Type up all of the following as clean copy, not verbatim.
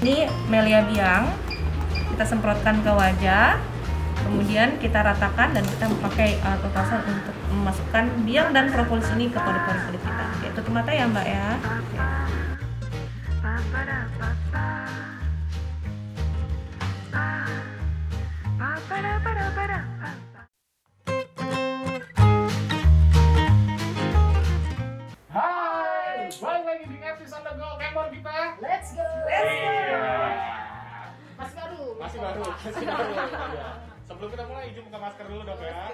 Ini Melia Biang, kita semprotkan ke wajah, kemudian kita ratakan dan kita pakai total untuk memasukkan biang dan propolis ini ke pori-pori kulit kita. Oke, tutup mata ya Mbak ya. Oke. Hai, balik lagi di episode Go Kemon kita. Let's go. Iya. Masih baru. Masih baru. Iya. Sebelum kita mulai izin buka masker dulu dong ya.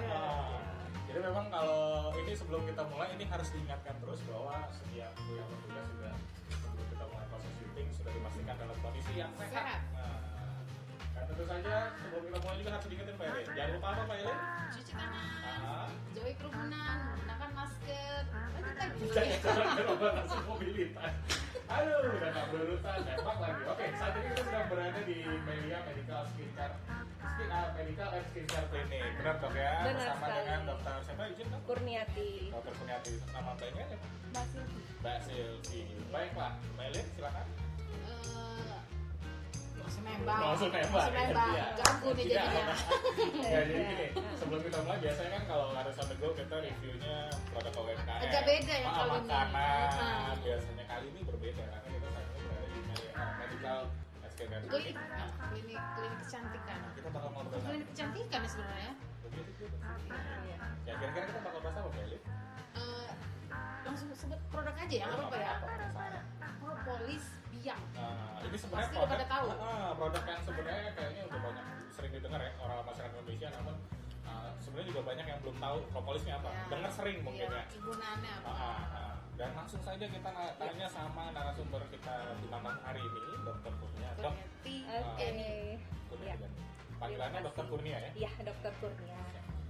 Jadi memang kalau ini sebelum kita mulai ini harus diingatkan terus bahwa setiap yang bertugas juga sebelum kita mulai proses syuting sudah dipastikan dalam kondisi yang sehat. Dan tentu saja sebelum kita mulai juga harus diingetin Pak Ele. Jangan lupa apa Pak Ele? Cuci tangan. Jauhi kerumunan. Menggunakan masker. Jangan lupa langsung mobilitas. Aduh, udah gak berurusan, tembak lagi. Oke, saat ini kita sedang berada di Melia Medical Skincare Medical and Skincare Clinic. Benar dok ya? Benar Bersama sekali. dengan dokter siapa izin dok? Kurniati. Dokter Kurniati. Nama baiknya apa? Masih. Mbak Silvi. Baiklah, Melin silakan. Masih nembak. Langsung nembak. Masih nembak. Iya. Ganggu nih Tidak, jadinya. Ya, jadi gini, sebelum kita mulai biasanya kan kalau harus on the go kita reviewnya produk UMKM. Agak beda ya kalau ini. Makanan biasanya kali ini berbeda karena kita saat ini berada di Medical and Skincare Clinic. Klinik kecantikan. Kita bakal ngobrol Klinik kecantikan ya sebenarnya. Ya kira-kira kita bakal bahas apa Melin? Langsung sebut produk aja ya, nggak apa-apa ya. Propolis biang. Nah, ini sebenarnya Pasti udah pada tahu. Produk yang sebenarnya kayaknya udah banyak sering didengar ya orang masyarakat Indonesia, namun sebenarnya juga banyak yang belum tahu propolisnya apa. Ya. Dengar sering mungkin ya. Kegunaannya apa? Dan langsung saja kita tanya sama narasumber kita di malam hari ini, Dokter Kurnia. Dok, Kurniati. Oke. Kurnia, Ya. panggilannya Dokter Kurnia ya. Iya, Dokter Kurnia.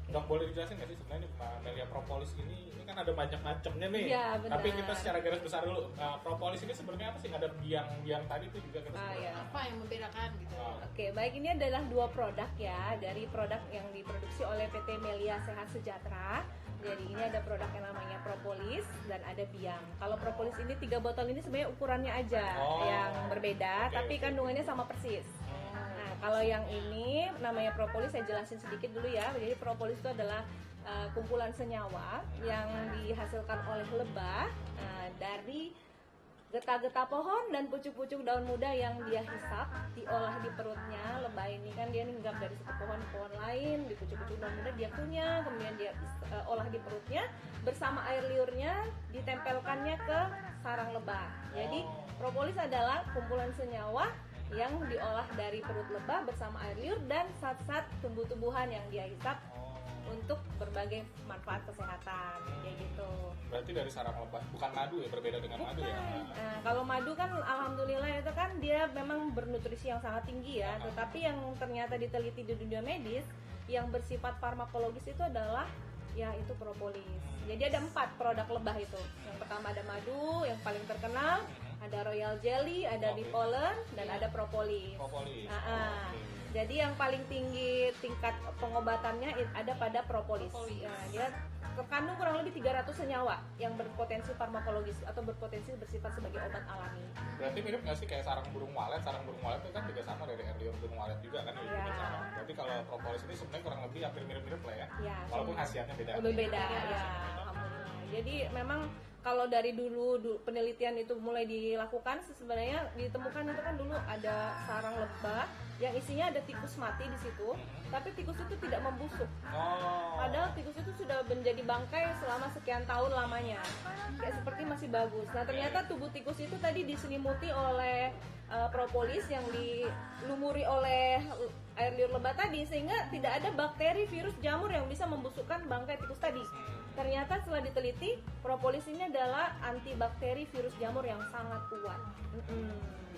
Dok, boleh dijelasin nggak sih sebenarnya Melia Propolis ini kan ada banyak macamnya nih. Iya, benar. Tapi kita secara garis besar dulu. Propolis ini sebenarnya apa sih? Ada biang tadi itu juga kita sebut. Ya. Apa yang membedakan gitu? Oke, baik, ini adalah dua produk ya dari produk yang diproduksi oleh PT Melia Sehat Sejahtera. Jadi ini ada produk yang namanya Propolis dan ada biang. Kalau Propolis ini 3 botol ini sebenarnya ukurannya aja yang berbeda, tapi kandungannya sama persis. Nah, kalau yang ini namanya Propolis, saya jelasin sedikit dulu ya. Jadi Propolis itu adalah kumpulan senyawa yang dihasilkan oleh lebah dari getah-getah pohon dan pucuk-pucuk daun muda yang dia hisap, diolah di perutnya. Lebah ini kan dia hinggap dari satu pohon ke pohon lain, di pucuk-pucuk daun muda dia kunyah, kemudian dia olah di perutnya bersama air liurnya, ditempelkannya ke sarang lebah. Jadi propolis adalah kumpulan senyawa yang diolah dari perut lebah bersama air liur dan zat-zat tumbuh-tumbuhan yang dia hisap untuk berbagai manfaat kesehatan, kayak gitu. Berarti dari sarang lebah, bukan madu ya, berbeda dengan madu ya. Nah, kalau madu kan alhamdulillah itu kan dia memang bernutrisi yang sangat tinggi ya, tetapi yang ternyata diteliti di dunia medis yang bersifat farmakologis itu adalah ya itu propolis. Jadi ada 4 produk lebah itu. Yang pertama ada madu, yang paling terkenal ada royal jelly, ada bee pollen, dan ada propolis. Propolis. Jadi yang paling tinggi tingkat pengobatannya ada pada propolis. Nah, dia terkandung kurang lebih 300 senyawa yang berpotensi farmakologis atau berpotensi bersifat sebagai obat alami. Berarti mirip nggak sih kayak sarang burung walet? Sarang burung walet itu kan juga sama dari air liur burung walet juga kan? Iya. Berarti kalau propolis ini sebenarnya kurang lebih hampir mirip-mirip lah ya. Ya, Walaupun khasiatnya beda. Berbeda ya, alhamdulillah. Jadi memang kalau dari dulu penelitian itu mulai dilakukan, sebenarnya ditemukan itu kan dulu ada sarang lebah yang isinya ada tikus mati di situ, tapi tikus itu tidak membusuk. Padahal tikus itu sudah menjadi bangkai selama sekian tahun lamanya, kayak seperti masih bagus. Nah ternyata tubuh tikus itu tadi diselimuti oleh propolis yang dilumuri oleh air liur lebah tadi, sehingga tidak ada bakteri, virus, jamur yang bisa membusukkan bangkai tikus tadi. Ternyata setelah diteliti, propolis ini adalah antibakteri, virus, jamur yang sangat kuat.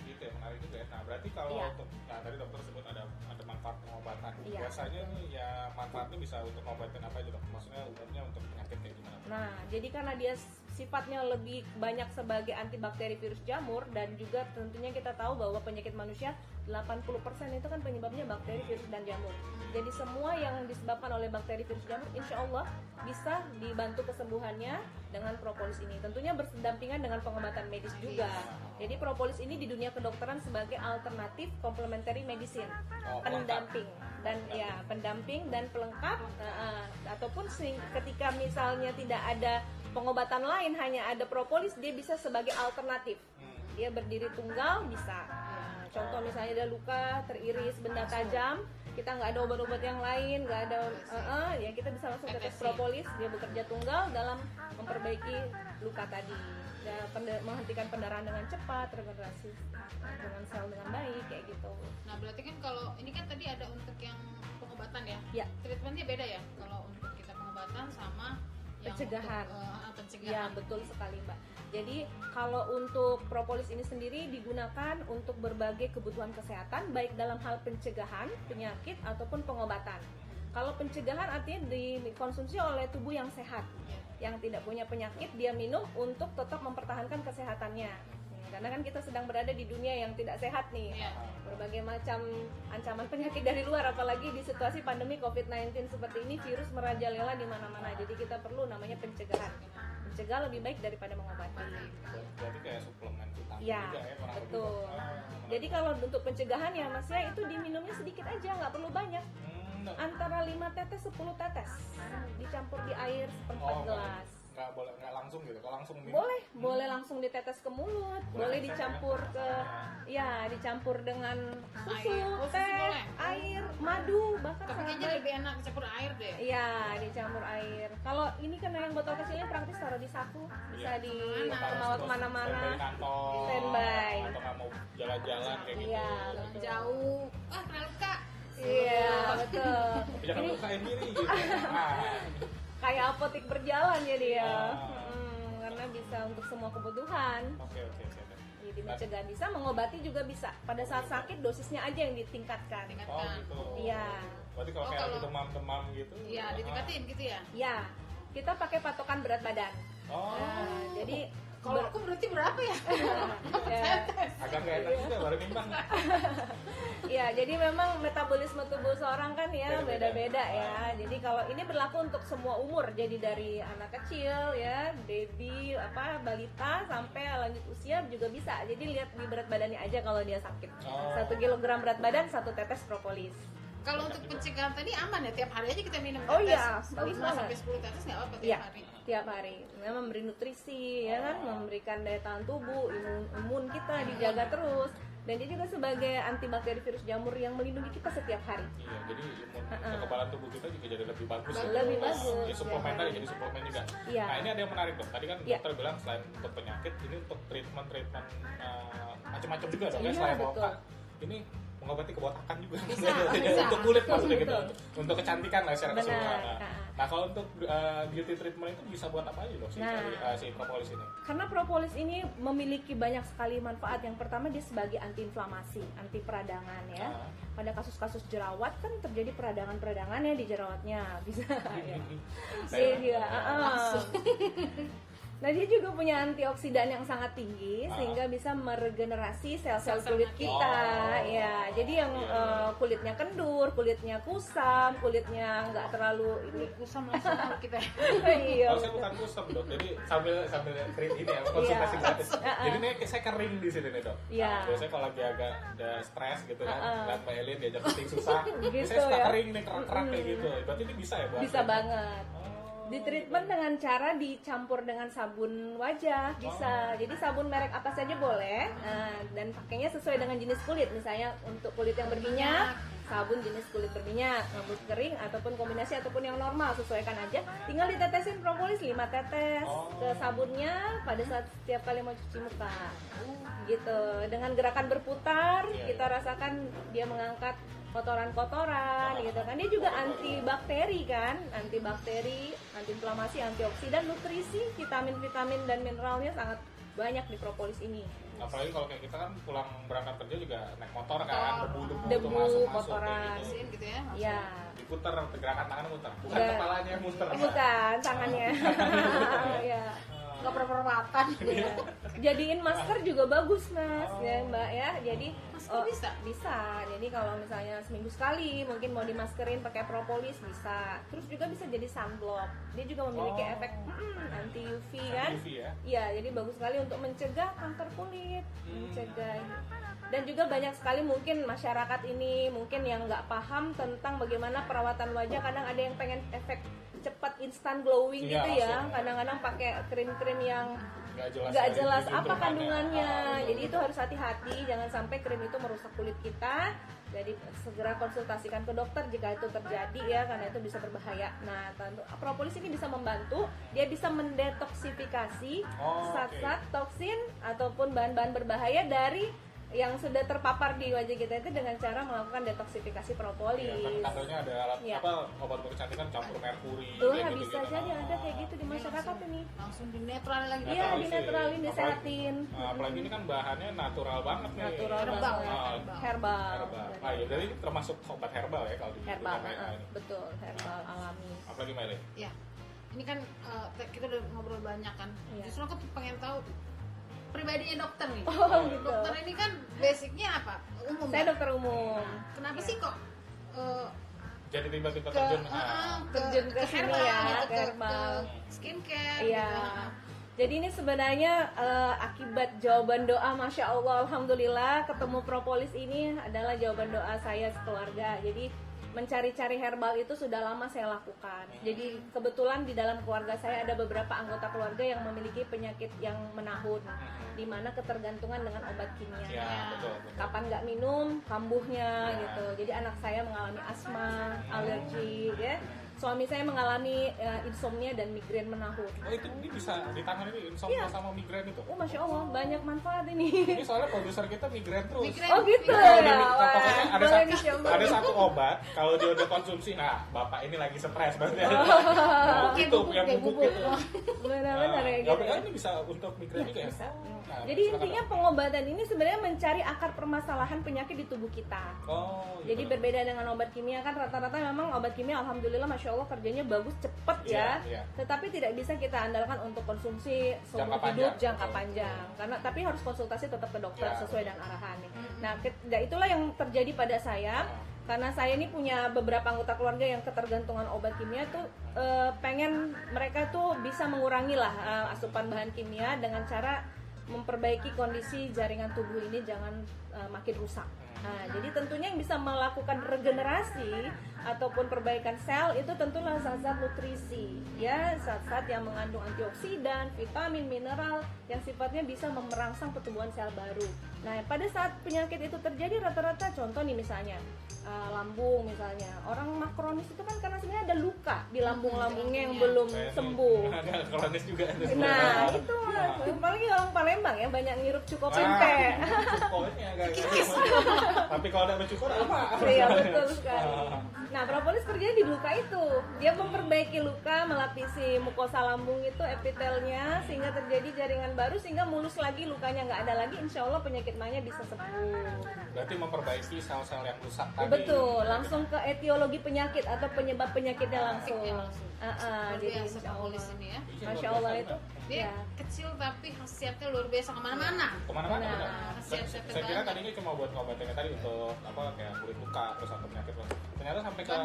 Gitu ya, menarik juga ya. Nah berarti kalau untuk, tadi dokter sebut ada manfaat pengobatan. Biasanya nih ya manfaatnya bisa untuk ngobatin apa aja dok? Maksudnya umumnya untuk penyakit kayak gimana? Nah, jadi karena dia sifatnya lebih banyak sebagai antibakteri virus jamur, dan juga tentunya kita tahu bahwa penyakit manusia 80% itu kan penyebabnya bakteri, virus, dan jamur. Jadi semua yang disebabkan oleh bakteri, virus, jamur insya Allah bisa dibantu kesembuhannya dengan propolis ini. Tentunya berdampingan dengan pengobatan medis juga. Jadi propolis ini di dunia kedokteran sebagai alternatif complementary medicine, pendamping dan ya pendamping dan pelengkap, ataupun ketika misalnya tidak ada pengobatan lain, hanya ada propolis, dia bisa sebagai alternatif. Dia berdiri tunggal bisa. Contoh misalnya ada luka, teriris benda tajam, kita nggak ada obat-obat yang lain, nggak ada, ya kita bisa langsung tetes propolis, dia bekerja tunggal dalam memperbaiki luka tadi, dan menghentikan pendarahan dengan cepat, regenerasi dengan sel dengan baik, kayak gitu. Nah berarti kan kalau ini kan tadi ada untuk yang pengobatan ya, Ya. treatmentnya beda ya kalau untuk kita pengobatan sama yang Pencegahan. untuk, pencegahan. Ya betul sekali Mbak. Jadi kalau untuk propolis ini sendiri digunakan untuk berbagai kebutuhan kesehatan, baik dalam hal pencegahan penyakit ataupun pengobatan. Kalau pencegahan artinya dikonsumsi oleh tubuh yang sehat, yang tidak punya penyakit, dia minum untuk tetap mempertahankan kesehatannya. Karena kan kita sedang berada di dunia yang tidak sehat nih, berbagai macam ancaman penyakit dari luar, apalagi di situasi pandemi COVID-19 seperti ini, virus merajalela di mana-mana. Jadi kita perlu namanya pencegahan. Mencegah lebih baik daripada mengobati. Berarti kayak suplemen vitamin Ya, juga ya, kurang lebih. betul. Jadi kalau untuk pencegahan ya Mas ya, itu diminumnya sedikit aja, nggak perlu banyak. Antara 5 tetes 10 tetes dicampur di air seperempat gelas. Nggak boleh, nggak langsung gitu. Kalau langsung minum, Boleh langsung ditetes ke mulut, boleh dicampur ke, ya dicampur dengan susu, Susu teh, boleh? air, madu, bahkan Tapi sangat kayaknya baik. lebih enak campur air deh. Iya, dicampur air. Kalau ini kan yang botol kecilnya praktis taruh di saku, bisa Iya. dibawa kemana-mana. standby kantong, Standby. atau nggak mau jalan-jalan kayak gitu. Iya, Jalan betul. jauh, kena luka. Iya, betul. Jangan Ini lukain diri gitu. Nah, kayak apotek berjalan ya dia. Ah. Karena bisa untuk semua kebutuhan. oke. Jadi mencegah bisa, mengobati juga bisa. Pada saat sakit dosisnya aja yang ditingkatkan. Oh gitu. Iya. Berarti kalau Oh, kayak kalau- lagi demam-demam gitu. Iya, ditingkatin gitu ya. Ya, kita pakai patokan berat badan. Oh, Nah, jadi Kalau aku berarti berapa ya? ya, agak nggak enak juga baru nimbang. ya, jadi memang metabolisme tubuh seorang kan ya beda-beda ya. Jadi kalau ini berlaku untuk semua umur. Jadi dari anak kecil ya, baby, balita sampai lanjut usia juga bisa. Jadi lihat di berat badannya aja kalau dia sakit. Oh. 1 kilogram berat badan, 1 tetes propolis. Kalau untuk pencegahan tadi aman ya, tiap hari aja kita minum Oh tetes. iya, bagus 5 banget. sampai 10 tetes nggak apa-apa tiap Iya, hari. tiap hari. Memang memberi nutrisi ya kan, memberikan daya tahan tubuh, imun kita dijaga terus. Dan dia juga sebagai antibakteri virus jamur yang melindungi kita setiap hari. Iya, jadi kekebalan tubuh kita juga jadi lebih bagus. Lebih bagus. Jadi suplemen tadi, jadi suplemen juga. Iya. Nah ini ada yang menarik dok. Tadi kan Iya. dokter bilang selain untuk penyakit, ini untuk treatment macam-macam juga dok ya. Iya, Selain betul. obat, ini mengobati kebotakan juga. Bisa. Untuk kulit maksudnya gitu. Betul. Untuk kecantikan lah secara Benar. keseluruhan. Nah. Nah kalau untuk beauty treatment itu bisa buat apa aja dok sih Nah. si propolis ini? Karena propolis ini memiliki banyak sekali manfaat. Yang pertama dia sebagai antiinflamasi, anti peradangan ya. Ah. Pada kasus-kasus jerawat kan terjadi peradangan-peradangan ya di jerawatnya, bisa ya. Dia juga, Nah dia juga punya antioksidan yang sangat tinggi sehingga bisa meregenerasi sel-sel kulit kita ya. Jadi yang kulitnya kendur, kulitnya kusam, kulitnya nggak terlalu ini. Kusam langsung tahu kita. Iya. Kalau saya bukan kusam dok, jadi sambil treat ini ya konsultasi Iya. gratis. Jadi ini saya kering di sini nih dok. Iya. Biasanya kalau lagi agak ada stres gitu kan, ngeliat Mbak Elin diajak meeting susah, Gitu saya suka ya. kering nih kerak-kerak kayak gitu. Berarti ini bisa ya buat? Bisa banget. Di treatment dengan cara dicampur dengan sabun wajah bisa. Jadi sabun merek apa saja boleh. Dan pakainya sesuai dengan jenis kulit. Misalnya untuk kulit yang berminyak, sabun jenis kulit berminyak, rambut kering ataupun kombinasi ataupun yang normal, sesuaikan aja. Tinggal ditetesin propolis 5 tetes ke sabunnya pada saat setiap kali mau cuci muka. Gitu. Dengan gerakan berputar, kita rasakan dia mengangkat kotoran-kotoran gitu kan. Dia juga antibakteri kan, antibakteri, antiinflamasi, antioksidan, nutrisi, vitamin-vitamin dan mineralnya sangat banyak di propolis ini. Apalagi kalau kayak kita kan pulang berangkat kerja juga naik motor kan, debu-debu Debu, itu masuk-masuk kotoran. kayak gitu. Bersihin gitu ya. Iya. Diputer, gerakan tangan muter, bukan Iya. kepalanya yang muter. Bukan tangannya. Iya. nggak pernah makan. Iya. Jadiin masker juga bagus mas, ya mbak ya. Jadi Masker bisa? Bisa. Jadi kalau misalnya seminggu sekali mungkin mau dimaskerin pakai propolis bisa. Terus juga bisa jadi sunblock. Dia juga memiliki efek anti UV kan? UV ya. Iya, jadi bagus sekali untuk mencegah kanker kulit, mencegah. Dan juga banyak sekali mungkin masyarakat ini mungkin yang nggak paham tentang bagaimana perawatan wajah. Kadang ada yang pengen efek cepat instan glowing Iya, gitu ya. langsung. Kadang-kadang pakai krim-krim yang Nggak nggak jelas izin apa bermanfaat. kandungannya. Betul. Jadi itu harus hati-hati, jangan sampai krim itu merusak kulit kita. Jadi segera konsultasikan ke dokter jika itu terjadi ya, karena itu bisa berbahaya. Nah, tentu propolis ini bisa membantu, dia bisa mendetoksifikasi Oh, zat-zat toksin ataupun bahan-bahan berbahaya dari yang sudah terpapar di wajah kita itu dengan cara melakukan detoksifikasi propolis. Iya, kan katanya ada alat Iya. obat kecantikan campur merkuri. Tuh kayak bisa gitu-gitu. jadi ada kayak gitu di masyarakat ini. Langsung dinetralin lagi. Iya, Netralin sih. dinetralin, disehatin. Apalagi ini kan bahannya natural banget nih. Natural Herbal banget. ya, Ah, herbal. Herbal. Ah, ya jadi termasuk obat herbal ya kalau di Herbal, di KPA ini. betul, herbal alami. Apalagi Mele? Ya, ini kan kita udah ngobrol banyak kan. Iya. Justru aku tuh pengen tahu pribadinya dokter nih. Oh, gitu. Dokter ini kan basicnya apa? Umum. Saya kan? dokter umum. Kenapa Iya. sih kok Jadi tiba-tiba ke terjun. Terjun ke sini herbal ya, gitu, ke herbal. skincare. Iya. gitu. Jadi ini sebenarnya akibat jawaban doa, masya Allah, alhamdulillah ketemu propolis ini adalah jawaban doa saya sekeluarga. Jadi mencari-cari herbal itu sudah lama saya lakukan. Jadi kebetulan di dalam keluarga saya ada beberapa anggota keluarga yang memiliki penyakit yang menahun, di mana ketergantungan dengan obat kimia. Ya, betul. Kapan nggak minum kambuhnya Ya. gitu. Jadi anak saya mengalami asma, alergi, ya. Suami saya mengalami insomnia dan migrain menahun. Oh itu ini bisa ditangani nih insomnia Iya. sama migrain itu. Oh masya Allah banyak manfaat ini. Ini soalnya produser kita migrain terus. Migrain. Oh gitu Kalau ya. dia- Wah, pokoknya ada boleh satu, dicoba. ada satu obat kalau dia udah konsumsi, nah bapak ini lagi stres berarti. Oh. Nah, Kayak itu bubuk, yang kayak bubuk bubuk. itu. Benar-benar ya Nggak gitu. apa- ini bisa untuk migrain juga ya? Bisa. Nah, Jadi silakan, intinya Dok. pengobatan ini sebenarnya mencari akar permasalahan penyakit di tubuh kita. Oh, Jadi gitu. berbeda dengan obat kimia kan rata-rata memang obat kimia alhamdulillah masya Allah kerjanya bagus cepet Iya, ya. iya. Tetapi tidak bisa kita andalkan untuk konsumsi seumur Jangka hidup panjang, jangka betul. panjang. Karena tapi harus konsultasi tetap ke dokter Iya, sesuai betul. dengan arahan nih. Nah, itulah yang terjadi pada saya. Karena saya ini punya beberapa anggota keluarga yang ketergantungan obat kimia tuh pengen mereka tuh bisa mengurangi lah asupan bahan kimia dengan cara memperbaiki kondisi jaringan tubuh ini jangan makin rusak. Nah, jadi tentunya yang bisa melakukan regenerasi ataupun perbaikan sel itu tentulah zat-zat nutrisi, ya zat-zat yang mengandung antioksidan, vitamin, mineral yang sifatnya bisa merangsang pertumbuhan sel baru. Nah, pada saat penyakit itu terjadi rata-rata contoh nih misalnya lambung misalnya, orang mah kronis itu kan karena sebenarnya ada luka di lambung-lambungnya yang belum Kayak sembuh. Ada kronis juga. Nah, itu apalagi orang Palembang ya banyak ngirup cukup Wah, tempe. cukurnya agak- Tapi kalau udah bercukur apa? Iya betul sekali. Nah propolis kerjanya di luka itu, dia memperbaiki luka, melapisi mukosa lambung itu epitelnya sehingga terjadi jaringan baru sehingga mulus lagi lukanya nggak ada lagi, insya Allah penyakit mahnya bisa sembuh. Berarti memperbaiki sel-sel yang rusak tadi. Betul, langsung ke etiologi penyakit atau penyebab penyakitnya langsung. Penyakitnya langsung. Jadi Luar biasa insya Allah. propolis ini ya. Iya, Masya luar Allah biasa, itu. benar. Dia Ya. kecil tapi khasiatnya luar biasa kemana-mana. Kemana-mana Nah, benar. khasiat-khasiat Saya kira banyak. tadinya cuma buat ngobatinnya tadi untuk apa kayak kulit luka terus atau penyakit lain. Ternyata sampai ke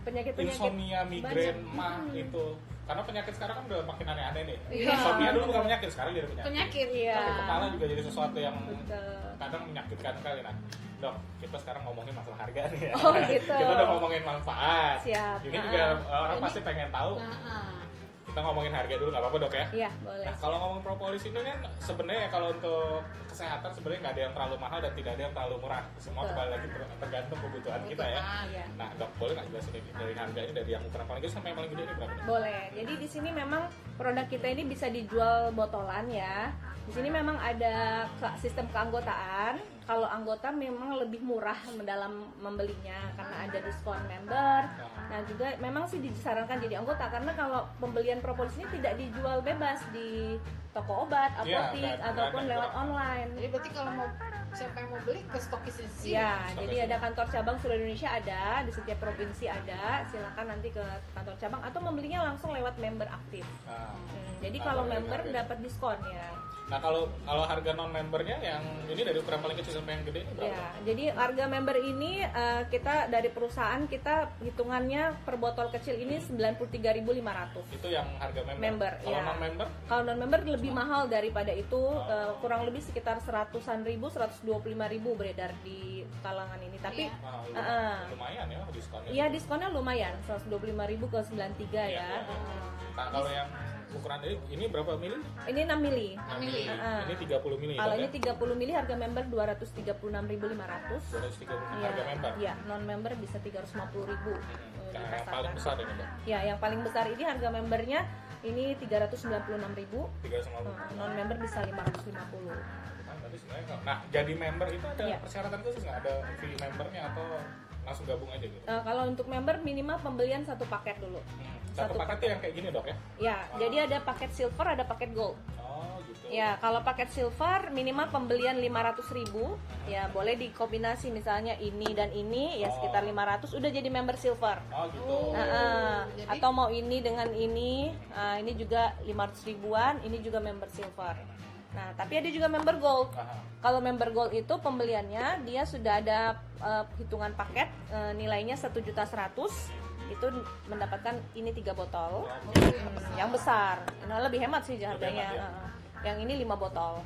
Penyakit-penyakit insomnia, migrain, banyak. mah itu. Karena penyakit sekarang kan udah makin aneh-aneh nih. Iya. Insomnia dulu bukan penyakit, sekarang jadi penyakit. Penyakit. Iya. Sakit kepala juga jadi sesuatu yang Betul. kadang menyakitkan sekali. Nah, dok, kita sekarang ngomongin masalah harga nih ya. Oh, gitu. Kita udah ngomongin manfaat. Siap. Ini juga orang Ini- pasti pengen tahu. Nah, Kita ngomongin harga dulu, nggak apa-apa dok ya? Iya boleh. Nah, kalau ngomong propolis ini kan sebenarnya kalau untuk kesehatan sebenarnya nggak ada yang terlalu mahal dan tidak ada yang terlalu murah. Semua Betul. kembali lagi tergantung kebutuhan kita ya. kebutuhan. Iya. Nah, dok boleh nggak jelasin ini dari harganya dari yang ukuran paling kecil sampai yang paling gede ini berapa? nih? Boleh. Jadi di sini memang produk kita ini bisa dijual botolan ya. Di sini memang ada sistem keanggotaan. kalau anggota memang lebih murah dalam membelinya karena ada diskon member. Nah juga memang sih disarankan jadi anggota karena kalau pembelian propolis ini tidak dijual bebas di toko obat, apotik ataupun lewat online. Jadi berarti kalau mau siapa yang mau beli ke stokis di sini. Iya, jadi ada kantor cabang seluruh Indonesia ada, di setiap provinsi ada. Silakan nanti ke kantor cabang atau membelinya langsung lewat member aktif. Jadi kalau member dapat diskon ya. Nah kalau harga non membernya yang ini dari ukuran paling kecil sampai yang gede ini berapa? Ya, jadi harga member ini kita dari perusahaan kita hitungannya per botol kecil ini 93.500. Itu yang harga member. Kalau ya. non member? Kalau non member lebih mahal daripada itu, kurang lebih sekitar 100-an ribu, 125.000 beredar di kalangan ini. Tapi lumayan ya diskonnya. Iya diskonnya lumayan, 125.000 ke 93 ya. Nah kalau yang ukuran ini berapa mili? Ini 6 mili. 6 mili. Ini 30 mili. Kalau ini 30 mili harga member 236.500. 230 harga member. Iya, non member bisa 350.000. Nah, yang paling besar ini, Mbak. Ya, yang paling besar ini harga membernya ini 396.000. 350. Non member bisa 550. Nah, jadi member itu ada persyaratan khusus nggak? Ada fee membernya atau langsung gabung aja gitu? Kalau untuk member minimal pembelian satu paket dulu. Satu paket tuh yang kayak gini dok ya? Ya, jadi ada paket silver, ada paket gold. Oh gitu. Ya, kalau paket silver minimal pembelian 500.000, ya boleh dikombinasi misalnya ini dan ini ya sekitar 500 udah jadi member silver. Oh gitu. Jadi- Atau mau ini dengan ini juga 500 ribuan, ini juga member silver. Nah, tapi ada juga member gold. Kalau member gold itu pembeliannya dia sudah ada hitungan paket nilainya 1.100.000 itu mendapatkan ini 3 botol. Yang besar. Nah, lebih hemat sih harganya. Yang ini 5 botol.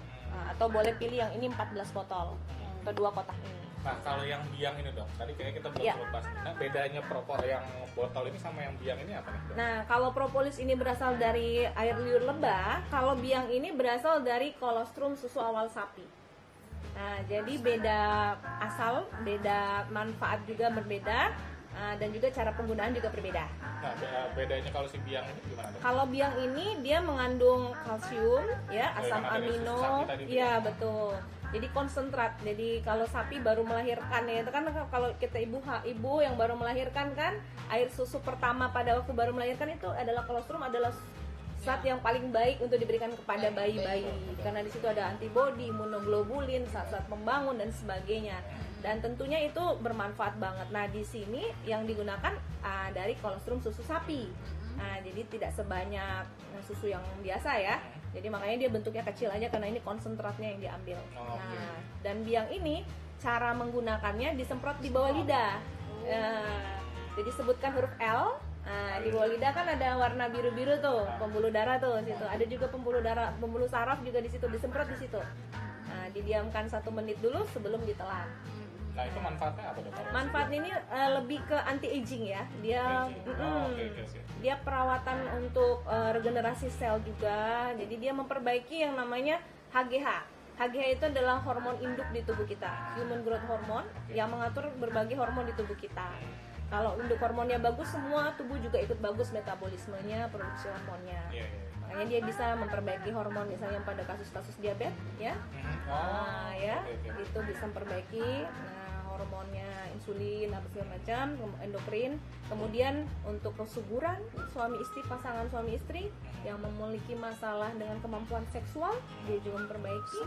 Atau boleh pilih yang ini 14 botol. Atau 2 kotak ini. Nah kalau yang biang ini dok, tadi kayaknya kita belum sempat bahas. Nah bedanya propor yang botol ini sama yang biang ini apa nih dok? Nah, kalau propolis ini berasal dari air liur lebah, kalau biang ini berasal dari kolostrum susu awal sapi. Nah, jadi beda asal, beda manfaat juga berbeda, dan juga cara penggunaan juga berbeda. Nah bedanya kalau si biang ini gimana dok? Kalau biang ini dia mengandung kalsium, ya, asam yang ada di susu amino, sapi tadi itu iya betul. Jadi konsentrat. Jadi kalau sapi baru melahirkan ya, itu kan kalau kita ibu yang baru melahirkan kan air susu pertama pada waktu baru melahirkan itu adalah kolostrum, adalah zat yang paling baik untuk diberikan kepada bayi-bayi karena di situ ada antibodi, imunoglobulin, zat-zat pembangun dan sebagainya. Dan tentunya itu bermanfaat banget. Nah, di sini yang digunakan dari kolostrum susu sapi. Nah, jadi tidak sebanyak susu yang biasa ya. Jadi makanya dia bentuknya kecil aja karena ini konsentratnya yang diambil. Nah, dan biang ini cara menggunakannya disemprot di bawah lidah. Jadi sebutkan huruf L. Nah, di bawah lidah kan ada warna biru-biru tuh, pembuluh darah tuh situ. Ada juga pembuluh saraf juga di situ, disemprot di situ. Nah, didiamkan 1 menit dulu sebelum ditelan. Nah itu manfaatnya apa dok? Manfaatnya ini lebih ke anti aging ya. Dia perawatan untuk regenerasi sel juga. Jadi dia memperbaiki yang namanya HGH. HGH itu adalah hormon induk di tubuh kita, human growth hormone yang mengatur berbagai hormon di tubuh kita. Kalau induk hormonnya bagus, semua tubuh juga ikut bagus metabolismenya, produksi hormonnya. Makanya dia bisa memperbaiki hormon misalnya pada kasus-kasus diabetes ya. Itu bisa memperbaiki hormonnya, insulin, apa segala macam, endokrin. Kemudian untuk kesuburan pasangan suami istri yang memiliki masalah dengan kemampuan seksual, dia juga memperbaiki.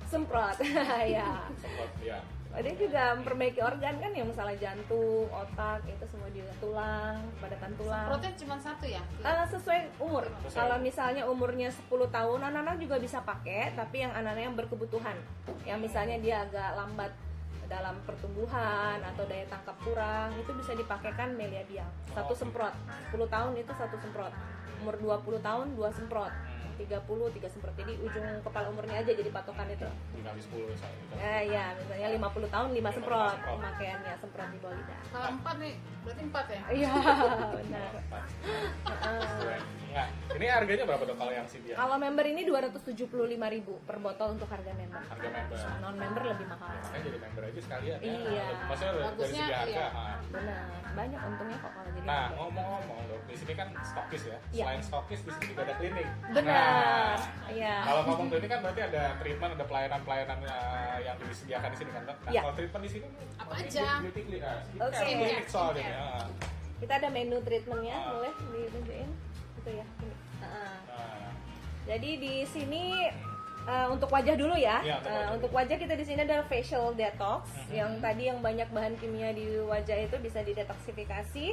Semprot. Ya. Dia juga memperbaiki organ kan yang masalah jantung, otak, itu semua juga tulang, padatan tulang. Semprotnya cuma 1 ya? Sesuai umur. Kalau misalnya umurnya 10 tahun, anak-anak juga bisa pakai, tapi yang anak-anak yang berkebutuhan. Yang misalnya dia agak lambat dalam pertumbuhan atau daya tangkap kurang, itu bisa dipakaikan Melia Biang. 1 semprot. 10 tahun itu 1 semprot. Umur 20 tahun 2 semprot. 30 3 semprot. Jadi ujung kepala umurnya aja jadi patokan itu. Dikali 10 misalnya. Ya, misalnya 50 tahun 5 semprot pemakaiannya, semprot di bawah lidah. Kalau 4 nih, berarti 4 ya? Iya, benar. Nah, ini harganya berapa dok kalau yang si biang? Kalau member ini 275.000 per botol untuk harga member. Harga member. Non member lebih mahal. Makanya jadi member aja sekalian ya. Iya. Maksudnya dari Bagusnya, segi harga. iya. Benar, banyak untungnya kok kalau jadi Nah, pakai. ngomong-ngomong dok, di sini kan stokis ya. Iya. Selain stokis di sini juga ada klinik. Benar, Nah, iya. kalau ngomong klinik kan berarti ada treatment, ada pelayanan-pelayanan yang disediakan di sini kan dok. Nah, Iya. kalau treatment di sini Apa ini aja? beauty clinic, Oke. klinik soalnya. Skincare. Ya. Kita ada menu treatmentnya, Ah. boleh ditunjukin? Gitu ya. Ini. Nah, Jadi di sini untuk wajah dulu ya. Iya, untuk wajah. Untuk wajah kita di sini adalah facial detox. Mhm. Yang tadi yang banyak bahan kimia di wajah itu bisa didetoksifikasi.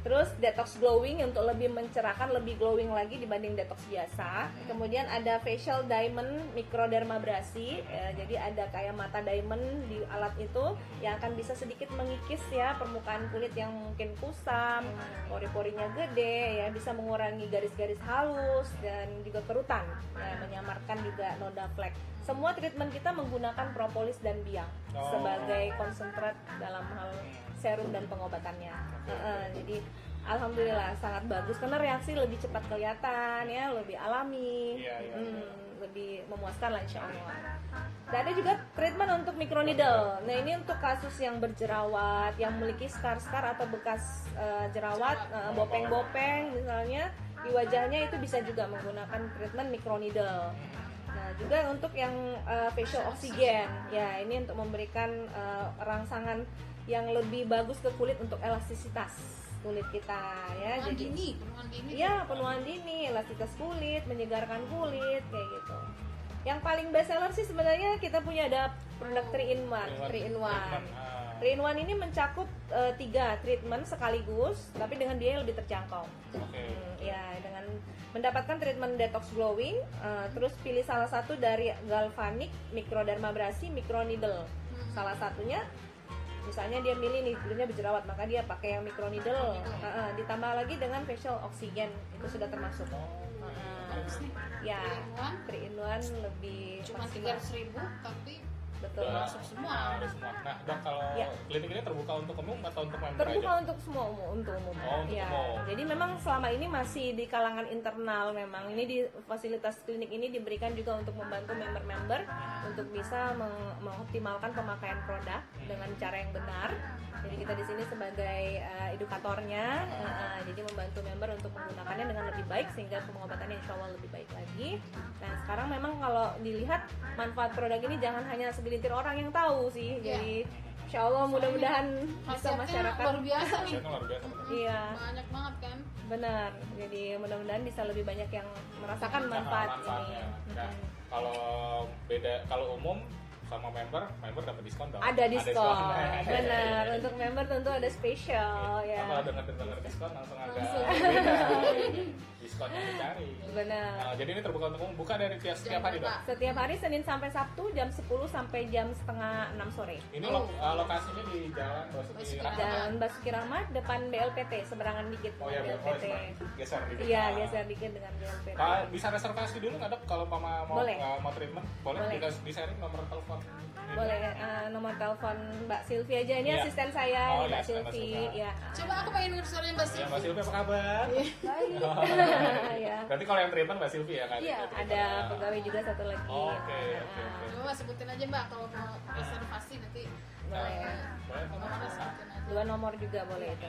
Terus detox glowing untuk lebih mencerahkan, lebih glowing lagi dibanding detox biasa. Kemudian ada facial diamond microdermabrasi. Jadi ada kayak mata diamond di alat itu yang akan bisa sedikit mengikis ya permukaan kulit yang mungkin kusam, pori-porinya gede ya, bisa mengurangi garis-garis halus dan juga kerutan, ya, menyamarkan juga noda flek. Semua treatment kita menggunakan propolis dan biang Oh. sebagai konsentrat dalam hal serum dan pengobatannya. Jadi alhamdulillah sangat bagus karena reaksi lebih cepat kelihatan ya, lebih alami, Iya, iya, iya. lebih memuaskan lah insya Allah. Dan ada juga treatment untuk microneedle. Nah ini untuk kasus yang berjerawat, yang memiliki scar-scar atau bekas jerawat, bopeng-bopeng misalnya di wajahnya, itu bisa juga menggunakan treatment microneedle. Nah juga untuk yang facial oksigen, ya ini untuk memberikan rangsangan yang lebih bagus ke kulit untuk elastisitas kulit kita ya. Penuaan dini. Iya, penuaan dini, elastisitas kulit, menyegarkan kulit kayak gitu. Yang paling best seller sih sebenarnya kita punya ada produk 3 in 1. 3 in 1. 3 in 1 ini mencakup 3 treatment sekaligus, tapi dengan biaya yang lebih terjangkau. Oke. Ya, dengan mendapatkan treatment detox glowing, terus pilih salah satu dari galvanic, microdermabrasi, microneedle. Salah satunya, misalnya dia milih nih kulitnya berjerawat, maka dia pakai yang microneedle. Ditambah lagi dengan facial oksigen, itu sudah termasuk. Bagus nih. Ya, 3 in 1. 3 in 1 lebih Cuma maksimal. 300.000 tapi Betul. Udah masuk semua. harus semua. Nah, dok kalau Ya. klinik ini terbuka untuk umum atau untuk member Terbuka aja? untuk semua untuk umum. Oh, untuk Ya, umum. jadi memang selama ini masih di kalangan internal memang. Ini di fasilitas klinik ini diberikan juga untuk membantu member-member untuk bisa mengoptimalkan pemakaian produk dengan cara yang benar. Jadi kita di sini sebagai edukatornya, jadi membantu member untuk menggunakannya dengan lebih baik sehingga pengobatannya insya Allah lebih baik lagi. Nah sekarang memang kalau dilihat manfaat produk ini jangan hanya segelintir orang yang tahu sih. Iya. Jadi insya Allah mudah-mudahan bisa Khasiatnya masyarakat. luar biasa nih. Hasilnya luar biasa. betul. Iya. Banyak banget kan. Benar, jadi mudah-mudahan bisa lebih banyak yang merasakan manfaat ini. Manfaatnya. Nah, kalau beda, kalau umum sama member dapat diskon dong. Ada diskon, Nah, benar. Untuk member tentu ada spesial ya. Kalau dengar diskon langsung ada Langsung. diskon yang dicari. Benar. Nah, jadi ini terbuka untuk umum, buka dari setiap hari dong. berapa? Setiap hari Senin sampai Sabtu jam 10 sampai jam setengah 6 sore. Ini Oh. lokasinya di Jalan Basuki Basuki Rahmat. Jalan Basuki Rahmat depan BLPT, seberangan dikit Oh dengan iya, BLPT. geser dikit. Iya, Nah. geser dikit dengan BLPT. Bisa reservasi dulu nggak dok kalau mama mau Boleh. mau treatment? Boleh. Boleh. Di sharing nomor telepon. Boleh nomor telepon Mbak Silvi aja, ini Iya. asisten saya, Oh, Mbak iya, asisten Mbak Silvi. Silvi. Ya. Coba aku pengen denger suaranya Mbak Ya Silvi. Mbak Silvi apa kabar? Baik. Ya. Berarti kalau yang treatment Mbak Silvi ya kan? Iya, Yang treatment. ada pegawai juga satu lagi. Oke, Nah, oke. Coba sebutin aja Mbak kalau mau reservasi nanti. Boleh. Boleh nomor Nomornya apa? sebutin aja. 2 nomor juga boleh itu.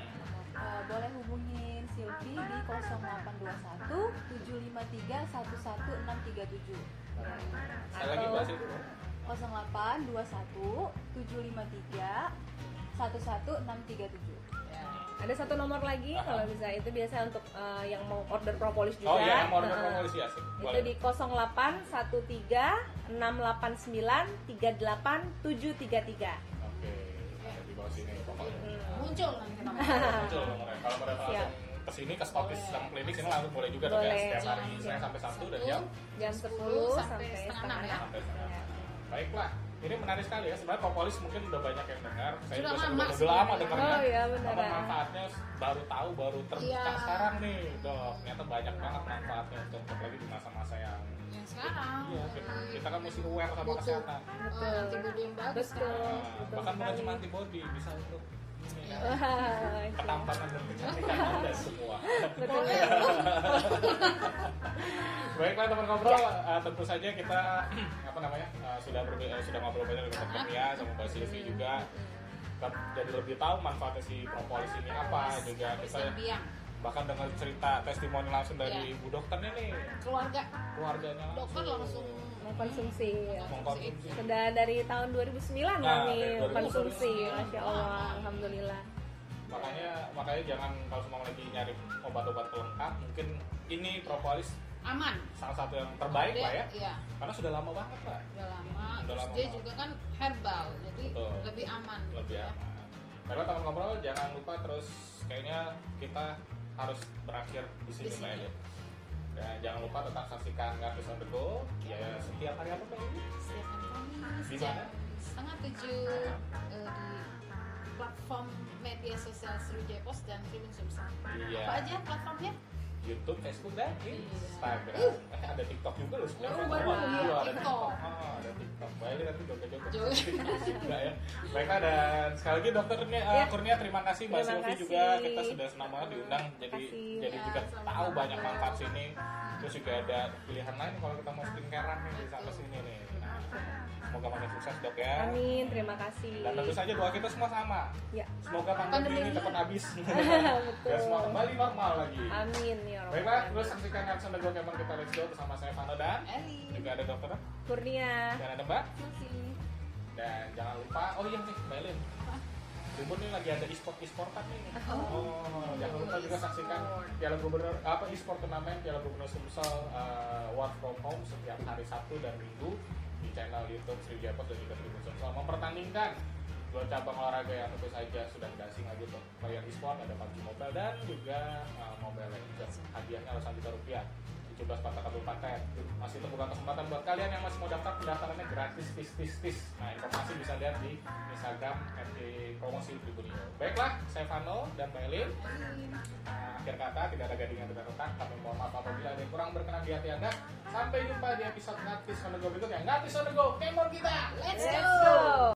Boleh hubungin Silvi di 0821 753 11637. Sekali lagi Mbak Silvi. 0821 753 11637. Ada satu nomor lagi kalau bisa, itu biasa untuk yang mau order propolis juga. Oh iya, nomor Nah, polisi ya sih. itu di 0813 689 38733. Oke, ada di bawah sini pokoknya. Muncul nanti kenapa? Muncul nomornya. Kalau mau datang Siap. langsung ke sini ke stokis Boleh. sama klinik sini langsung boleh juga dok ya, Boleh. setiap hari Senin sampai Sabtu dan jam Jam 10 sampai setengah 6 ya. sampai setengah. Baiklah, ini menarik sekali ya. Sebenarnya propolis mungkin udah banyak yang dengar. Saya Sudah juga lama udah lama sebenarnya. dengarnya. Oh iya, beneran. Apa manfaatnya baru tahu, baru terbuka Iya. sekarang nih dok. Ternyata banyak banget manfaatnya untuk lagi di masa-masa yang Yang sekarang. iya, kita kan mesti aware sama Butuh. kesehatan. Betul. Antibody yang bagus Betul. kan. Nah, betul bahkan bukan sekali. cuma antibody, bisa untuk ini kan. Wah, Ketampanan dan kecantikan Anda semua. betul. Baiklah teman ngobrol, tentu saja kita sudah ngobrol banyak dengan Dr. Nia sama Mbak Silvi juga. Kita jadi lebih tahu manfaatnya si propolis ini apa, juga kita biang bahkan dengar cerita testimoni langsung dari ibu dokternya nih, keluarganya dokter langsung Mengkonsumsi. mengkonsumsi. Sudah dari tahun 2009 Nah, kami dari 2009. konsumsi, masya Allah, alhamdulillah. Makanya jangan kalau semua lagi nyari obat-obat pelengkap, mungkin ini propolis aman. salah satu yang terbaik lah ya, Iya, karena sudah lama banget lah. udah lama. Udah Terus lama dia banget. juga kan herbal, jadi Betul. lebih aman. Lebih ya. aman. Karena teman ngobrol jangan lupa terus, kayaknya kita harus berakhir di sini Di sini. Mbak Elin. Dan jangan lupa tetap saksikan Ngatis on the Go ya setiap hari apa Mbak Elin? Setiap hari Kamis Di jam mana? 6:30 di platform media sosial Sriwijaya Pos dan Krimin Sumsel. Iya. Apa aja platformnya? YouTube, Facebook, dan Instagram. Ada TikTok juga loh sebenarnya. Oh, baru ya, Iya, ada TikTok. TikTok. Ada TikTok. Baik, nanti joget-joget. Joget. Juga ya. Baiklah, dan sekali lagi dokter Kurnia terima kasih, Mbak Terima Silvi kasih. juga, kita sudah senang banget diundang. Jadi kasih. juga Ya, tahu sama-sama. banyak manfaat sini. Terus juga ada pilihan lain kalau kita mau skincare nih di sana sini nih. Nah, semoga makin sukses dok ya. Amin, terima kasih. Dan tentu saja doa kita semua sama. Ya, Semoga pandemi ini cepat habis. betul. Dan semua kembali normal lagi. Amin ya Rabbal Baiklah, Alamin. terus saksikan Ngatis on the Go Kemon kita Let's Go bersama saya Vano dan Eli. juga ada dokter Kurnia. dan ada Mbak. Susi. Dan jangan lupa, oh iya nih Mbak Elin, Tribun nih lagi ada e-sportan nih. Oh, jangan lupa juga saksikan Piala Gubernur e-sport turnamen Piala Gubernur Sumsel Work from Home setiap hari Sabtu dan Minggu di channel YouTube Sriwijaya Pos dan juga Tribun Sumsel mempertandingkan dua cabang olahraga yang tentu saja sudah tidak asing lagi untuk player e-sport, ada PUBG Mobile dan juga Mobile Legends. Hadiahnya ratusan juta rupiah. 17 kota kabupaten. Masih terbuka kesempatan buat kalian yang masih mau daftar, pendaftarannya gratis tis. Nah, informasi bisa lihat di Instagram @promosi Tribunio. Baiklah, saya Vano dan Mbak Elin. Akhir kata, tidak ada gading yang tidak retak. Kami mohon maaf apabila ada yang kurang berkenan di hati Anda. Sampai jumpa di episode Ngatis on the Go berikutnya. Ngatis on the Go, kemon kita! Let's Let's go. go.